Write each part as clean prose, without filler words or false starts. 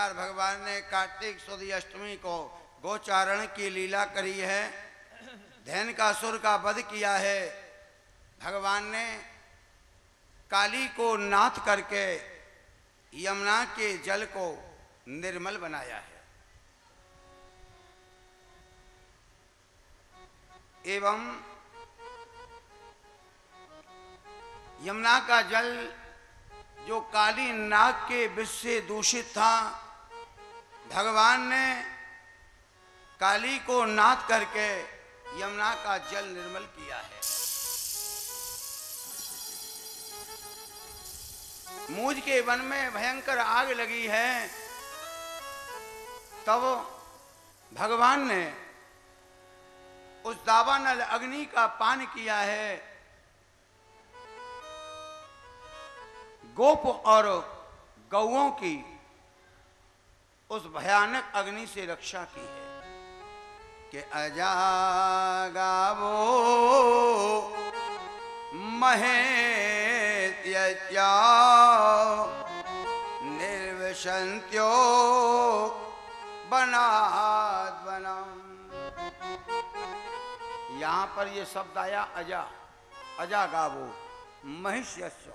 प्रकार भगवान ने कार्तिक सुद अष्टमी को गोचारण की लीला करी है। धैनकासुर का वध किया है। भगवान ने काली को नाथ करके यमुना के जल को निर्मल बनाया है। एवं यमुना का जल जो काली नाग के विष से दूषित था, भगवान ने काली को नाथ करके यमुना का जल निर्मल किया है। मूज के वन में भयंकर आग लगी है, तब भगवान ने उस दावानल अग्नि का पान किया है। गोप और गौओं की उस भयानक अग्नि से रक्षा की है कि अजा गावो महेत्या निर्विशन्त्यो बनाद बनम। यहां पर ये शब्द आया अजा, अजा गावो महिष्यस्य।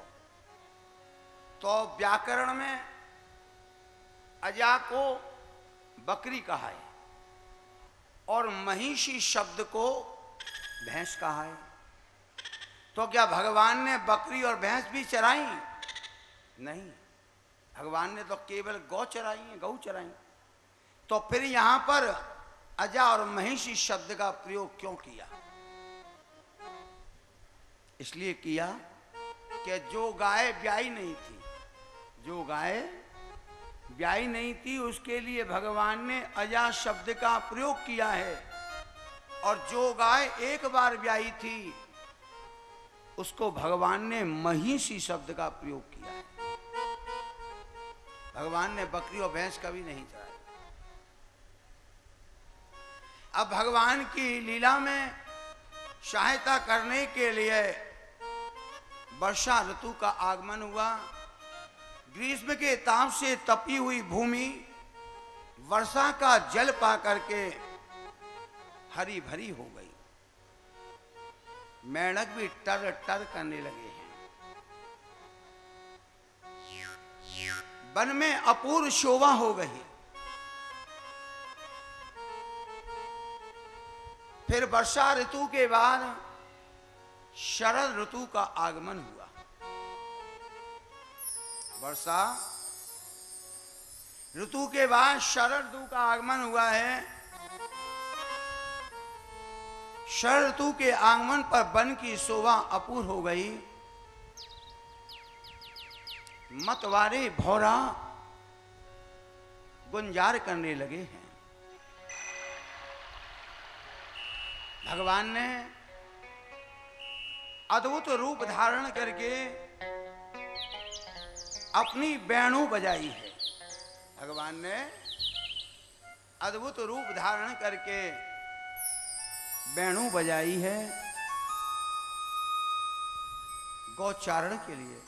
तो व्याकरण में अजा को बकरी कहा है और महिषी शब्द को भैंस कहा है। तो क्या भगवान ने बकरी और भैंस भी चराई? नहीं, भगवान ने तो केवल गौ चराई है, गौ चराई। तो फिर यहां पर अजा और महिषी शब्द का प्रयोग क्यों किया? इसलिए किया कि जो गाय ब्याई नहीं थी, जो गाय ब्याई नहीं थी, उसके लिए भगवान ने अजा शब्द का प्रयोग किया है। और जो गाय एक बार ब्याई थी, उसको भगवान ने महिषी शब्द का प्रयोग किया है। भगवान ने बकरी और भैंस कभी नहीं चराई। अब भगवान की लीला में सहायता करने के लिए वर्षा ऋतु का आगमन हुआ। ग्रीष्म के ताप से तपी हुई भूमि वर्षा का जल पा करके हरी भरी हो गई। मेंढक भी टर टर करने लगे हैं। वन में अपूर्व शोभा हो गई। फिर वर्षा ऋतु के बाद शरद ऋतु का आगमन हुआ। वर्षा ऋतु के बाद शरद ऋतु का आगमन हुआ है। शरद ऋतु के आगमन पर वन की शोभा अपूर्व हो गई। मतवारे भौरा गुंजार करने लगे हैं। भगवान ने अद्भुत रूप धारण करके अपनी वेणु बजाई है। भगवान ने अद्भुत रूप धारण करके वेणु बजाई है। गौचारण के लिए,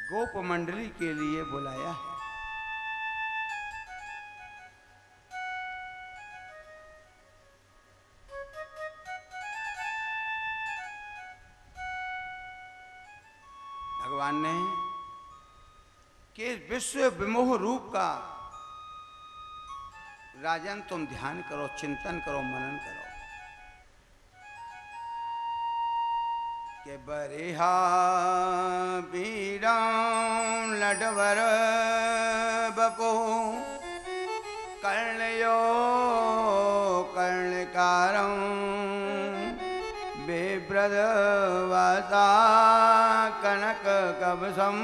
गोप मंडली के लिए बुलाया है। भगवान ने कि विश्व विमोह रूप का राजन तुम ध्यान करो, चिंतन करो, मनन करो के बरिहा बीराम लडवर बको कर्णयो कर्णकारम बेब्रद वासा कनक कवसम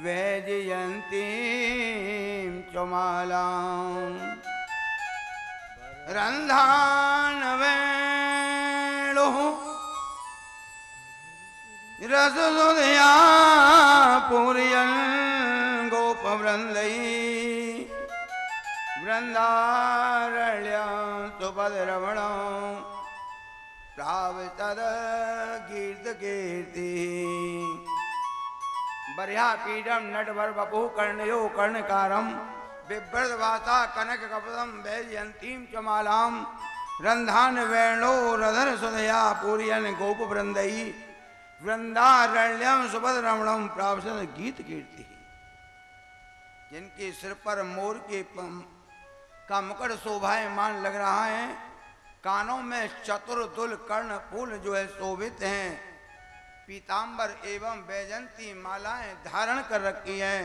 वैजयंती चमालाम रंधान वेणु रसुदया पूर्यन गोप वृंदई वृंदारण्य सुभद्रवण प्रावतद कीर्त कीर्ति बर्या पीडम नटवर बपु कर्णयो कर्णकारम बिभ्रदवासा कनक कपदम वैजयंतीम चमालाम रंधान वेणो रधर सुधया पूरियन गोप वृंदई वृंदारण्यम सुभद्रमणम प्रावसन गीत कीर्ति। जिनके सिर पर मोर के का मुकुट शोभायमान लग रहा है, कानों में चतुर्दुल कर्ण फूल जो है शोभित हैं, पीतांबर एवं वैजंती मालाएं धारण कर रखी हैं,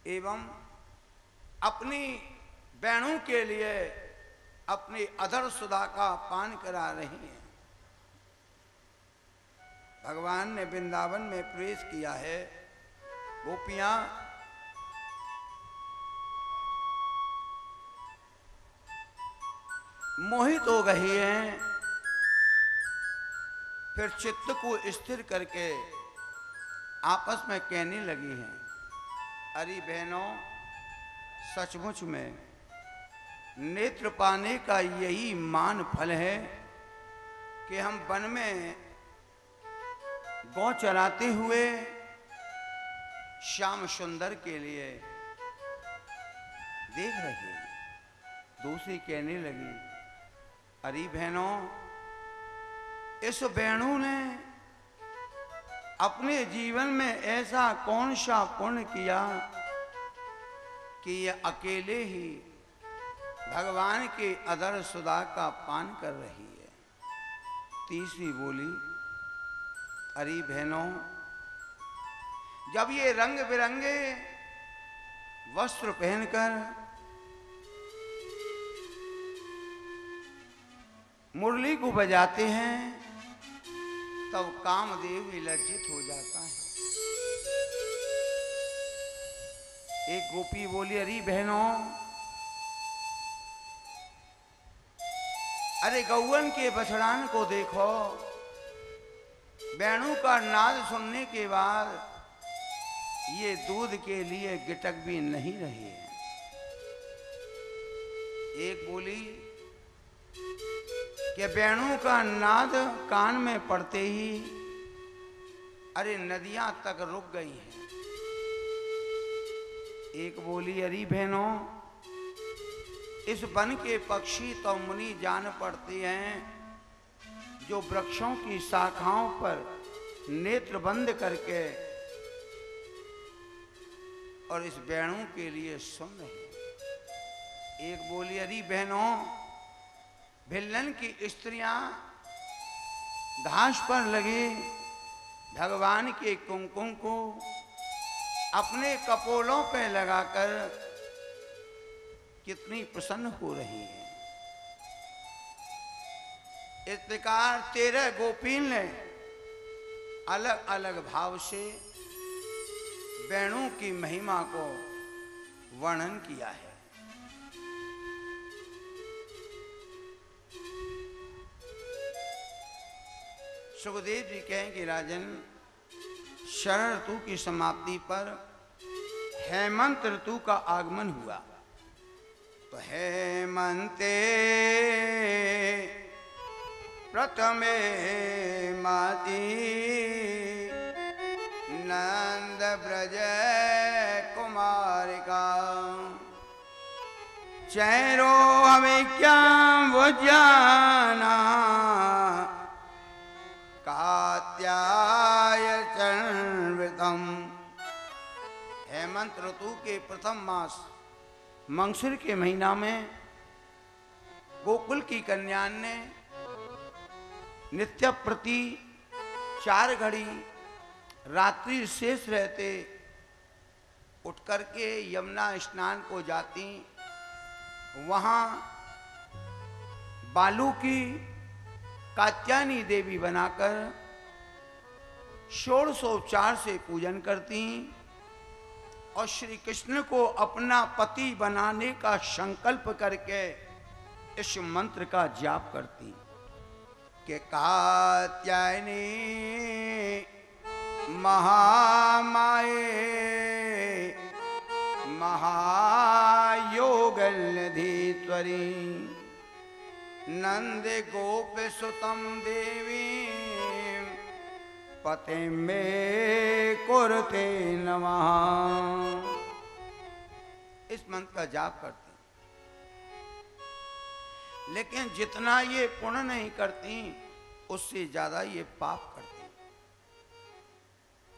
एवं अपनी बैणों के लिए अपनी अधर सुधा का पान करा रही हैं। भगवान ने वृंदावन में प्रवेश किया है। गोपियां मोहित हो गई हैं, फिर चित्त को स्थिर करके आपस में कहने लगी हैं, अरे बहनों, सचमुच में नेत्र पाने का यही मान फल है कि हम वन में गौ चराते हुए श्याम सुंदर के लिए देख रहे हैं। दूसरी कहने लगी, अरे बहनों, इस वेणु ने अपने जीवन में ऐसा कौन सा पुण्य किया कि यह अकेले ही भगवान के अधर सुधा का पान कर रही है। तीसरी बोली, अरे बहनों, जब ये रंग बिरंगे वस्त्र पहनकर मुरली को बजाते हैं, तब कामदेव भी लज्जित हो जाता है। एक गोपी बोली, अरे बहनों, अरे गौवन के बछड़ान को देखो, वेणु का नाद सुनने के बाद ये दूध के लिए गिटक भी नहीं रही है। एक बोली कि वेणु का नाद कान में पड़ते ही अरे नदियां तक रुक गई हैं। एक बोली, अरे बहनों, इस वन के पक्षी तो मुनि जान पड़ते हैं जो वृक्षों की शाखाओं पर नेत्र बंद करके और इस वेणु के लिए सुन रहे हैं। एक बोली, अरे बहनों, भिल्लन की स्त्रियां घास पर लगे भगवान के कुमकुम को अपने कपोलों पे लगाकर कितनी प्रसन्न हो रही है। इस प्रकार 13 गोपीन ने अलग अलग भाव से वेणु की महिमा को वर्णन किया है। सुखदेव जी कहें कि राजन, शरद ऋतु की समाप्ति पर हेमंत ऋतु का आगमन हुआ, तो हेमंते प्रथमे माती नंद ब्रज कुमारिका चैरो हमें क्या वो जाना कात्याय चरणवृतम। हेमंत ऋतु के प्रथम मास मंगसिर के महीना में गोकुल की कन्या ने नित्य प्रति 4 घड़ी रात्रि शेष रहते उठ करके यमुना स्नान को जाती। वहाँ बालू की कात्यायनी देवी बनाकर षोडशोपचार से पूजन करती और श्री कृष्ण को अपना पति बनाने का संकल्प करके इस मंत्र का जाप करती कि कात्यायनी महामाये महायोगलधीश्वरी नंद गोप सुतम देवी पते में कुरते नमः। इस मंत्र का जाप करती, लेकिन जितना ये पुण्य नहीं करती उससे ज्यादा ये पाप करती।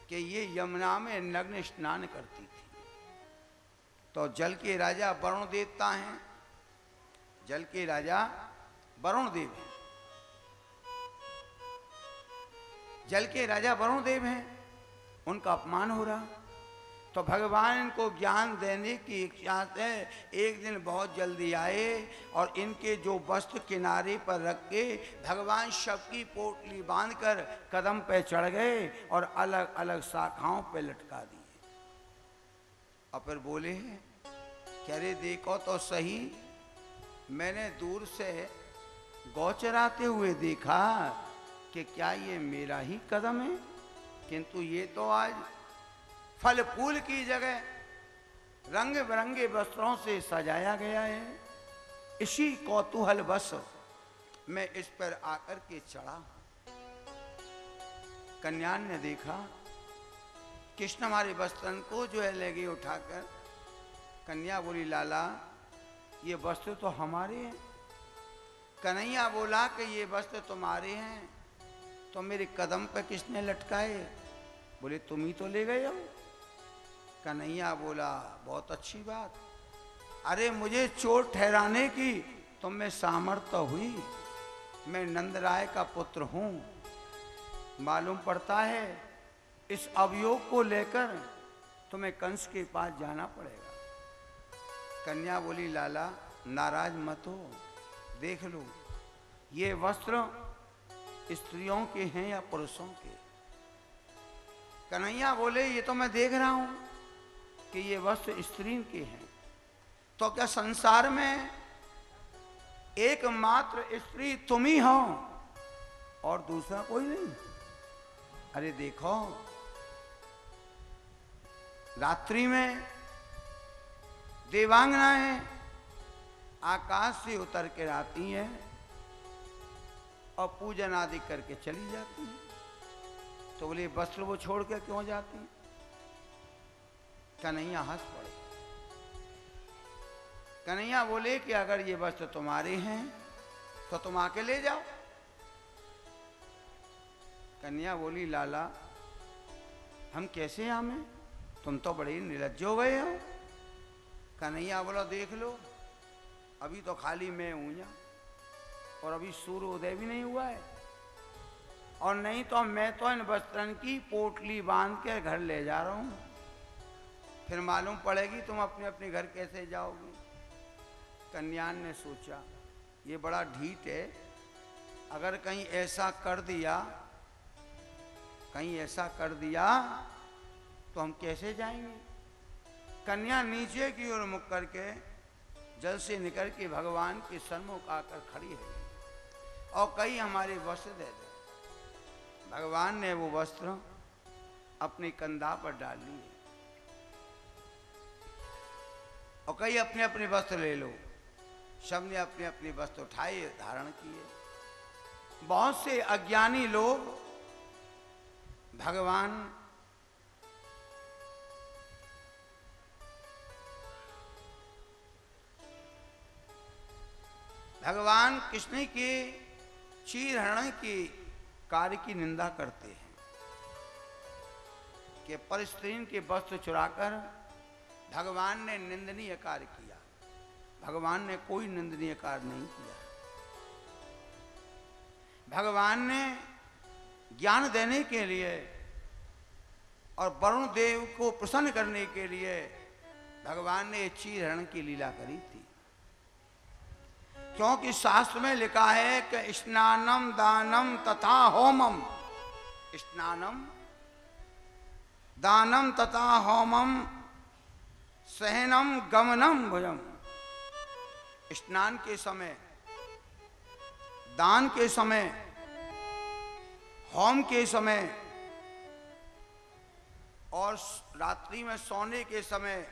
कि ये यमुना में नग्न स्नान करती थी, तो जल के राजा वरुण देवता हैं, जल के राजा वरुण देव हैं, जल के राजा वरुण देव हैं, उनका अपमान हो रहा। तो भगवान इनको ज्ञान देने की इच्छा से एक दिन बहुत जल्दी आए और इनके जो वस्त्र किनारे पर रख के भगवान सबकी पोटली बांधकर कदम पे चढ़ गए और अलग अलग शाखाओं पे लटका दिए। और फिर बोले क्या रे देखो तो सही, मैंने दूर से गौ चराते हुए देखा कि क्या ये मेरा ही कदम है, किंतु ये तो आज फल फूल की जगह रंग बिरंगे वस्त्रों से सजाया गया है। इसी कौतूहल बस मैं इस पर आकर के चढ़ा। कन्यान ने देखा कृष्ण हमारे वस्त्रन को जो है ले गए उठाकर। कन्या बोली लाला ये वस्त्र तो हमारे हैं। कन्हैया बोला कि ये वस्त्र तुम्हारे हैं तो मेरे कदम पर किसने लटकाए? बोले तुम ही तो ले गए हो। कन्हैया बोला बहुत अच्छी बात, अरे मुझे चोर ठहराने की तुम में सामर्थ्य हुई, मैं नंदराय का पुत्र हूं। मालूम पड़ता है इस अवयोग को लेकर तुम्हें कंस के पास जाना पड़ेगा। कन्या बोली लाला नाराज मत हो, देख लो ये वस्त्र स्त्रियों के हैं या पुरुषों के? कन्हैया बोले ये तो मैं देख रहा हूं कि ये वस्त्र स्त्री के हैं, तो क्या संसार में एकमात्र स्त्री तुम ही हो और दूसरा कोई नहीं? अरे देखो रात्रि में देवांगनाएं आकाश से उतर कर आती हैं और पूजन आदि करके चली जाती हैं। तो बोले वस्त्र वो छोड़ कर क्यों जाती? कन्हैया हंस पड़े। कन्हैया बोले कि अगर ये वस्त्र तुम्हारे हैं तो तुम आके ले जाओ। कन्या बोली लाला हम कैसे आवे, तुम तो बड़े निर्लज्ज हो गए हो। कन्हैया बोला देख लो अभी तो खाली मैं हूं यहाँ और अभी सूर्य उदय भी नहीं हुआ है, और नहीं तो मैं तो इन वस्त्रन की पोटली बांध के घर ले जा रहा हूं, फिर मालूम पड़ेगी तुम अपने अपने घर कैसे जाओगी। कन्यान ने सोचा ये बड़ा ढीठ है, अगर कहीं ऐसा कर दिया तो हम कैसे जाएंगे। कन्या नीचे की ओर मुख करके जल से निकल के भगवान के सन्मुख आकर खड़ी है और कई हमारे वस्त्र दे दे। भगवान ने वो वस्त्र अपने कंधा पर डाल लिए और कई अपने अपने वस्त्र ले लो। सबने अपने अपने वस्त्र उठाए धारण किए। बहुत से अज्ञानी लोग भगवान कृष्ण के चीरहरण के कार्य की निंदा करते हैं कि पर स्त्रीन के वस्त्र चुराकर भगवान ने निंदनीय कार्य किया। भगवान ने कोई निंदनीय कार्य नहीं किया। भगवान ने ज्ञान देने के लिए और वरुण देव को प्रसन्न करने के लिए भगवान ने चीरहरण की लीला करी थी। क्योंकि शास्त्र में लिखा है कि स्नानम दानम तथा होमम, स्नानम दानम तथा होमम सहनम गमनम भुजम। स्नान के समय, दान के समय, होम के समय और रात्रि में सोने के समय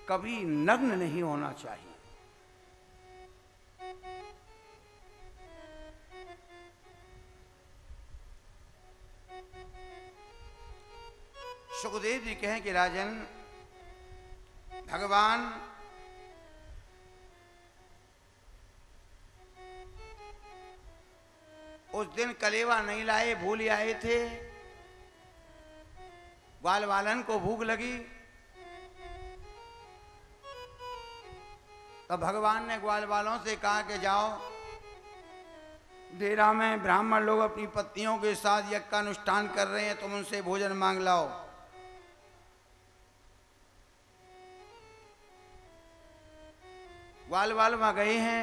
कभी नग्न नहीं होना चाहिए। सुखदेव जी कहें कि राजन, भगवान उस दिन कलेवा नहीं लाए, भूल आए थे। ग्वाल वालन को भूख लगी, तब भगवान ने ग्वाल वालों से कहा कि जाओ, डेरा में ब्राह्मण लोग अपनी पत्नियों के साथ यज्ञ का अनुष्ठान कर रहे हैं, तुम उनसे भोजन मांग लाओ। ग्वाल वाल वहां गए हैं,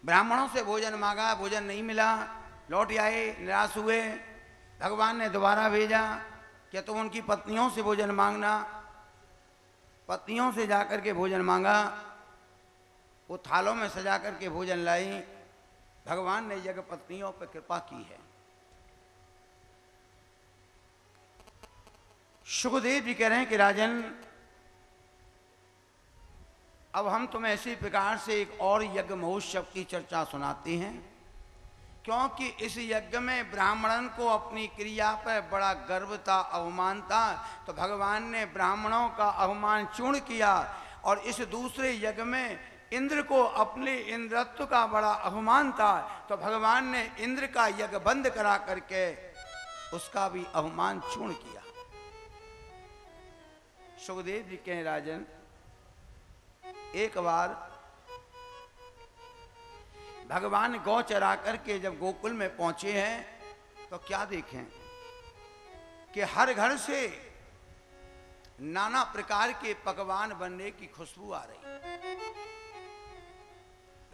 ब्राह्मणों से भोजन मांगा, भोजन नहीं मिला, लौट आए, निराश हुए। भगवान ने दोबारा भेजा कि तुम उनकी पत्नियों से भोजन मांगना। पत्नियों से जाकर के भोजन मांगा, वो थालों में सजा करके भोजन लाई। भगवान ने जगह पत्नियों पर कृपा की है। सुखदेव जी कह रहे हैं कि राजन, अब हम तुम्हें इसी प्रकार से एक और यज्ञ महोत्सव की चर्चा सुनाते हैं, क्योंकि इस यज्ञ में ब्राह्मणन को अपनी क्रिया पर बड़ा गर्व था, अवमान था, तो भगवान ने ब्राह्मणों का अवमान चूर्ण किया। और इस दूसरे यज्ञ में इंद्र को अपने इंद्रत्व का बड़ा अवमान था, तो भगवान ने इंद्र का यज्ञ बंद करा करके उसका भी अवमान चूर्ण किया। सुखदेव जी कहें राजन, एक बार भगवान गौ चरा करके जब गोकुल में पहुंचे हैं, तो क्या देखें कि हर घर से नाना प्रकार के पकवान बनने की खुशबू आ रही।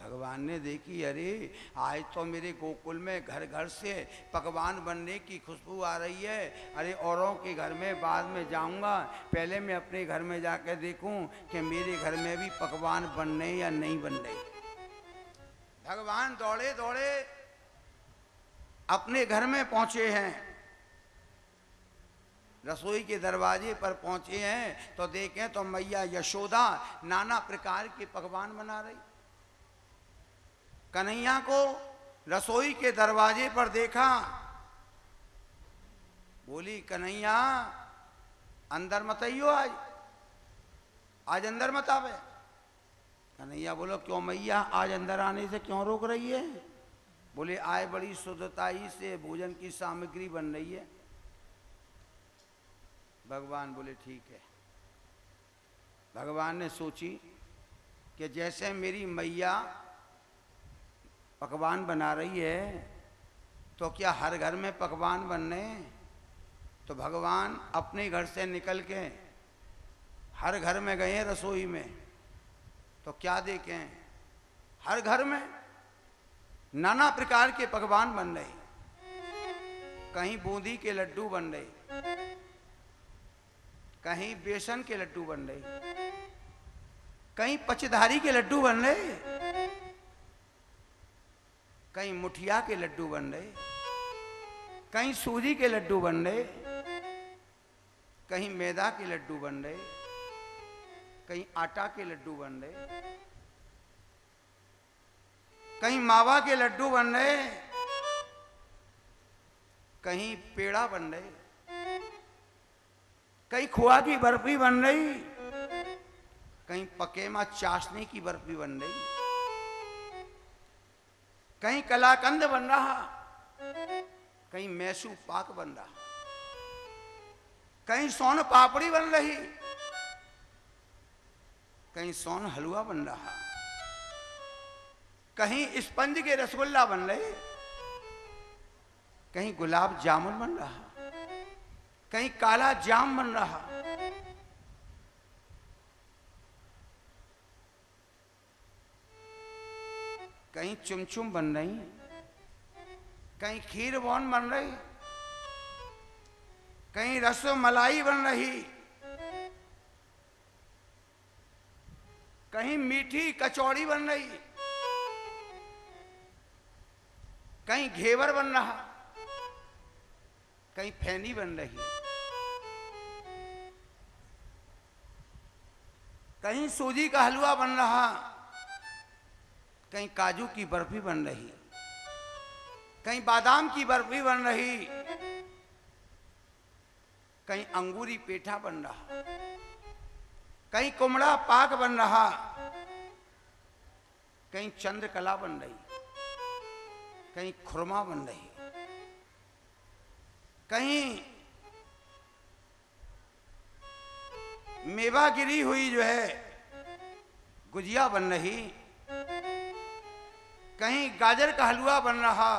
भगवान ने देखी, अरे आज तो मेरे गोकुल में घर घर से पकवान बनने की खुशबू आ रही है। अरे औरों के घर में बाद में जाऊंगा, पहले मैं अपने घर में जाकर देखूं कि मेरे घर में भी पकवान बनने या नहीं बनने। भगवान दौड़े दौड़े अपने घर में पहुंचे हैं, रसोई के दरवाजे पर पहुंचे हैं, तो देखें तो मैया यशोदा नाना प्रकार के पकवान बना रही। कन्हैया को रसोई के दरवाजे पर देखा, बोली कन्हैया अंदर मत आइयो, आज अंदर मत आवे। कन्हैया बोलो क्यों मैया, आज अंदर आने से क्यों रोक रही है? बोले आए बड़ी शुद्धताई से भोजन की सामग्री बन रही है। भगवान बोले ठीक है। भगवान ने सोची कि जैसे मेरी मैया पकवान बना रही है, तो क्या हर घर में पकवान बनने? तो भगवान अपने घर से निकल के हर घर में गए रसोई में, तो क्या देखें हर घर में नाना प्रकार के पकवान बन रहे। कहीं बूंदी के लड्डू बन रहे, कहीं बेसन के लड्डू बन रहे, कहीं पचधारी के लड्डू बन रहे, कहीं मुठिया के लड्डू बन रहे, कहीं सूजी के लड्डू बन रहे, कहीं मैदा के लड्डू बन रहे, कहीं आटा के लड्डू बन रहे, कहीं मावा के लड्डू बन रहे, कहीं पेड़ा बन रहे, कहीं खोआ की बर्फी बन रही, कहीं पकेमा चाशनी की बर्फी बन रही, कहीं कलाकंद बन रहा, कहीं मैसू पाक बन रहा, कहीं सोन पापड़ी बन रही, कहीं सोन हलवा बन रहा, कहीं स्पंज के रसगुल्ला बन रहे, कहीं गुलाब जामुन बन रहा, कहीं काला जाम बन रहा, कहीं चुमचुम बन रही, कहीं खीर बॉन बन रही, कहीं रसमलाई बन रही, कहीं मीठी कचौड़ी बन रही, कहीं घेवर बन रहा, कहीं फैनी बन रही, कहीं सूजी का हलवा बन रहा, कहीं काजू की बर्फी बन रही, कहीं बादाम की बर्फी बन रही, कहीं अंगूरी पेठा बन रहा, कहीं कुमड़ा पाक बन रहा, कहीं चंद्रकला बन रही, कहीं खुरमा बन रही, कहीं मेवा गिरी हुई जो है गुजिया बन रही, कहीं गाजर का हलवा बन रहा,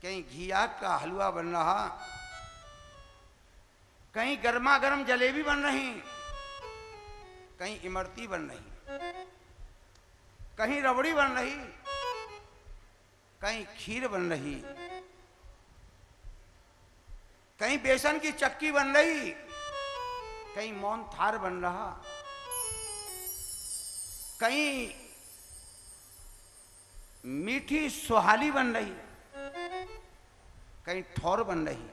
कहीं घिया का हलवा बन रहा, कहीं गर्मा गर्म जलेबी बन रही, कहीं इमरती बन रही, कहीं रबड़ी बन रही, कहीं खीर बन रही, कहीं बेसन की चक्की बन रही, कहीं मौन थार बन रहा, कहीं मीठी सुहाली बन रही, कहीं ठौर बन रही,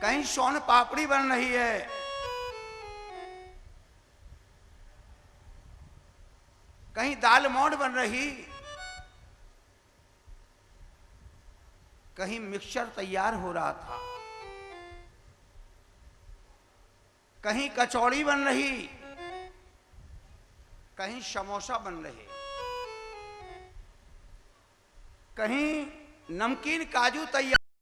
कहीं सोन पापड़ी बन रही है, कहीं दाल मोठ बन रही, कहीं मिक्सचर तैयार हो रहा था, कहीं कचौड़ी बन रही, कहीं समोसा बन रहे, कहीं नमकीन काजू तैयार